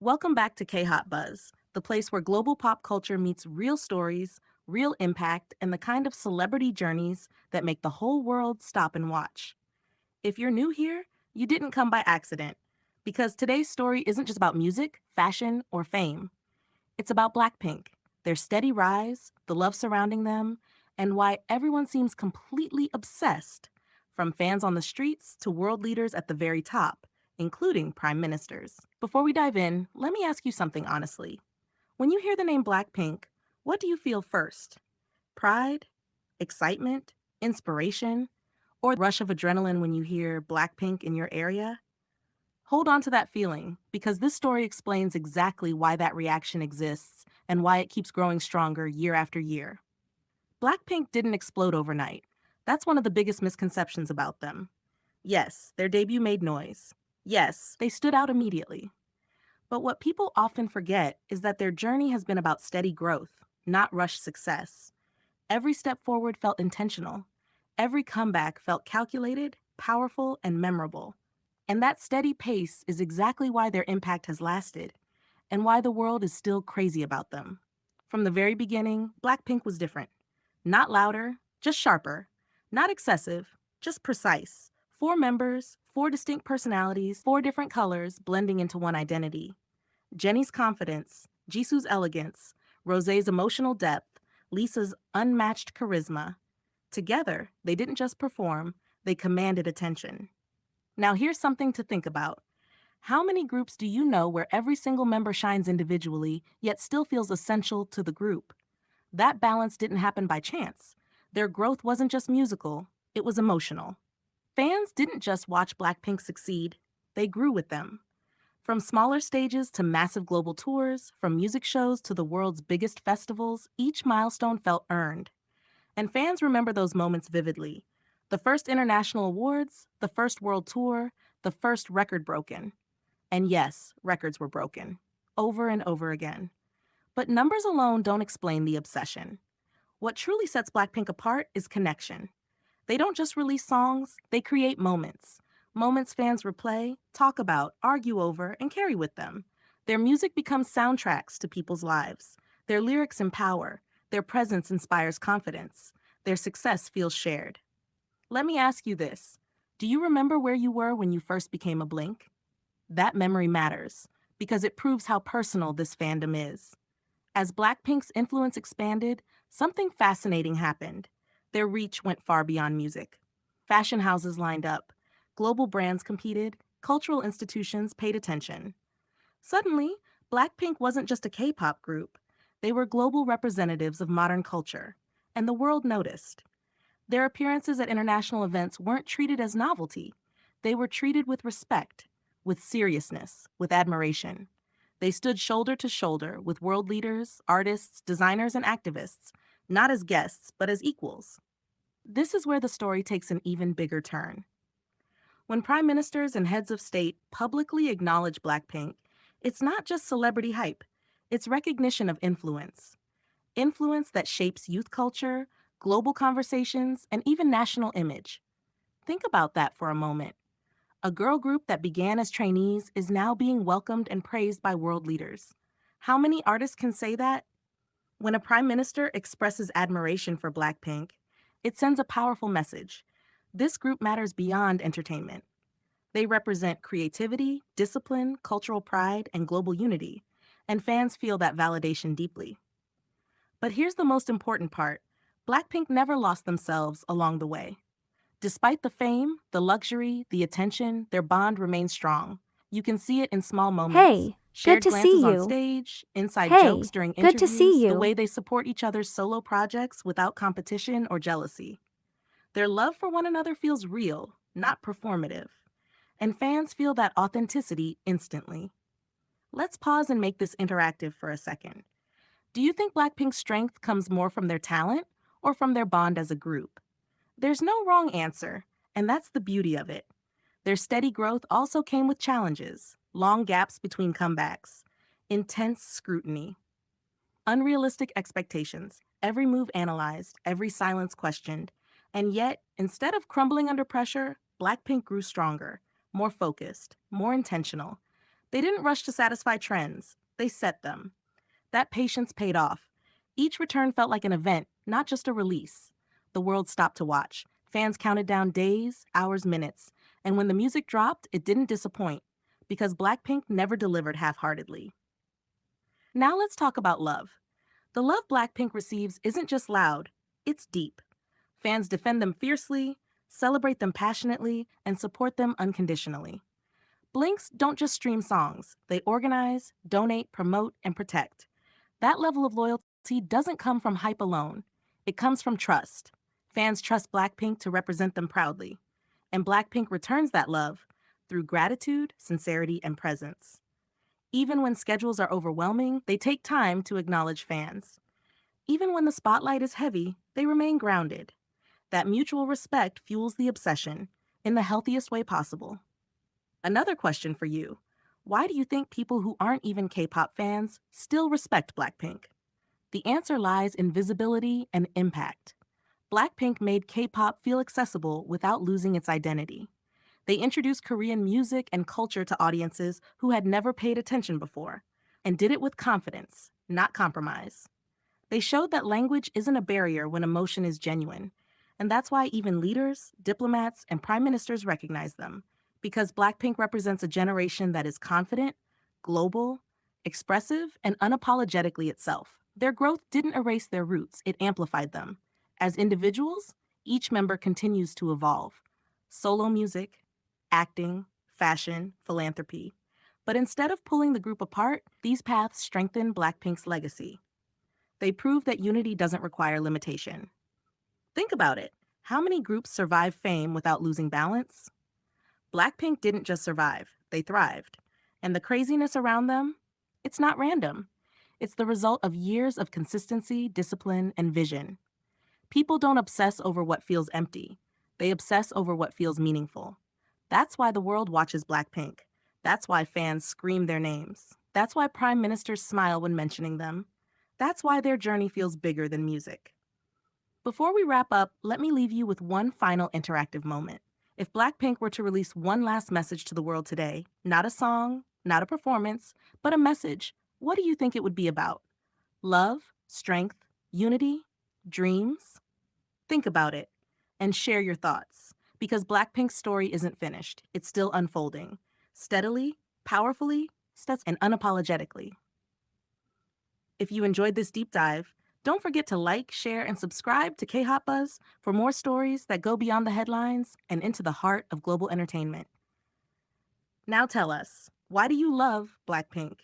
Welcome back to K-HOTBUZZ, the place where global pop culture meets real stories, real impact, and the kind of celebrity journeys that make the whole world stop and watch. If you're new here, you didn't come by accident, because today's story isn't just about music, fashion, or fame. It's about BLACKPINK, their steady rise, the love surrounding them, and why everyone seems completely obsessed, from fans on the streets to world leaders at the very top, including prime ministers. Before we dive in, let me ask you something honestly. When you hear the name BLACKPINK, what do you feel first? Pride? Excitement? Inspiration? Or rush of adrenaline when you hear BLACKPINK in your area? Hold on to that feeling, because this story explains exactly why that reaction exists and why it keeps growing stronger year after year. Blackpink didn't explode overnight. That's one of the biggest misconceptions about them. Yes, their debut made noise. Yes, they stood out immediately. But what people often forget is that their journey has been about steady growth, not rushed success. Every step forward felt intentional. Every comeback felt calculated, powerful, and memorable. And that steady pace is exactly why their impact has lasted, and why the world is still crazy about them. From the very beginning, Blackpink was different. Not louder, just sharper. Not excessive, just precise. Four members, four distinct personalities, four different colors blending into one identity. Jennie's confidence, Jisoo's elegance, Rosé's emotional depth, Lisa's unmatched charisma. Together, they didn't just perform, they commanded attention. Now, here's something to think about. How many groups do you know where every single member shines individually, yet still feels essential to the group? That balance didn't happen by chance. Their growth wasn't just musical, it was emotional. Fans didn't just watch Blackpink succeed, they grew with them. From smaller stages to massive global tours, from music shows to the world's biggest festivals, each milestone felt earned. And fans remember those moments vividly. The first international awards, the first world tour, the first record broken. And yes, records were broken. Over and over again. But numbers alone don't explain the obsession. What truly sets Blackpink apart is connection. They don't just release songs, they create moments. Moments fans replay, talk about, argue over, and carry with them. Their music becomes soundtracks to people's lives. Their lyrics empower. Their presence inspires confidence. Their success feels shared. Let me ask you this. Do you remember where you were when you first became a Blink? That memory matters, because it proves how personal this fandom is. As Blackpink's influence expanded, something fascinating happened. Their reach went far beyond music. Fashion houses lined up, global brands competed, cultural institutions paid attention. Suddenly, Blackpink wasn't just a K-pop group. They were global representatives of modern culture, and the world noticed. Their appearances at international events weren't treated as novelty. They were treated with respect, with seriousness, with admiration. They stood shoulder to shoulder with world leaders, artists, designers, and activists, not as guests, but as equals. This is where the story takes an even bigger turn. When prime ministers and heads of state publicly acknowledge Blackpink, it's not just celebrity hype, it's recognition of influence. Influence that shapes youth culture, global conversations, and even national image. Think about that for a moment. A girl group that began as trainees is now being welcomed and praised by world leaders. How many artists can say that? When a prime minister expresses admiration for Blackpink, it sends a powerful message. This group matters beyond entertainment. They represent creativity, discipline, cultural pride, and global unity, and fans feel that validation deeply. But here's the most important part. Blackpink never lost themselves along the way. Despite the fame, the luxury, the attention, their bond remains strong. You can see it in small moments. Hey, good Shared to see glances on you. stage, inside jokes Hey, during good to see interviews, the you. way they support each other's solo projects without competition or jealousy. Their love for one another feels real, not performative. And fans feel that authenticity instantly. Let's pause and make this interactive for a second. Do you think Blackpink's strength comes more from their talent or from their bond as a group? There's no wrong answer, and that's the beauty of it. Their steady growth also came with challenges, long gaps between comebacks, intense scrutiny, unrealistic expectations, every move analyzed, every silence questioned. And yet, instead of crumbling under pressure, Blackpink grew stronger, more focused, more intentional. They didn't rush to satisfy trends, they set them. That patience paid off. Each return felt like an event, not just a release. The world stopped to watch. Fans counted down days, hours, minutes. And when the music dropped, it didn't disappoint because Blackpink never delivered half heartedly. Now let's talk about love. The love Blackpink receives isn't just loud, it's deep. Fans defend them fiercely, celebrate them passionately, and support them unconditionally. Blinks don't just stream songs, they organize, donate, promote, and protect. That level of loyalty doesn't come from hype alone, it comes from trust. Fans trust Blackpink to represent them proudly, and Blackpink returns that love through gratitude, sincerity, and presence. Even when schedules are overwhelming, they take time to acknowledge fans. Even when the spotlight is heavy, they remain grounded. That mutual respect fuels the obsession in the healthiest way possible. Another question for you. Why do you think people who aren't even K-pop fans still respect Blackpink? The answer lies in visibility and impact. Blackpink made K-pop feel accessible without losing its identity. They introduced Korean music and culture to audiences who had never paid attention before, and did it with confidence, not compromise. They showed that language isn't a barrier when emotion is genuine, and that's why even leaders, diplomats, and prime ministers recognize them, because Blackpink represents a generation that is confident, global, expressive, and unapologetically itself. Their growth didn't erase their roots, it amplified them. As individuals, each member continues to evolve. Solo music, acting, fashion, philanthropy. But instead of pulling the group apart, these paths strengthen Blackpink's legacy. They prove that unity doesn't require limitation. Think about it. How many groups survive fame without losing balance? Blackpink didn't just survive, they thrived. And the craziness around them? It's not random. It's the result of years of consistency, discipline, and vision. People don't obsess over what feels empty. They obsess over what feels meaningful. That's why the world watches Blackpink. That's why fans scream their names. That's why prime ministers smile when mentioning them. That's why their journey feels bigger than music. Before we wrap up, let me leave you with one final interactive moment. If Blackpink were to release one last message to the world today, not a song, not a performance, but a message, what do you think it would be about? Love, strength, unity, dreams? Think about it and share your thoughts. Because Blackpink's story isn't finished, it's still unfolding. Steadily, powerfully, and unapologetically. If you enjoyed this deep dive, don't forget to like, share, and subscribe to K-HOTBUZZ for more stories that go beyond the headlines and into the heart of global entertainment. Now tell us, why do you love Blackpink?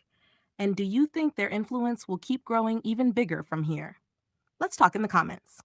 And do you think their influence will keep growing even bigger from here? Let's talk in the comments.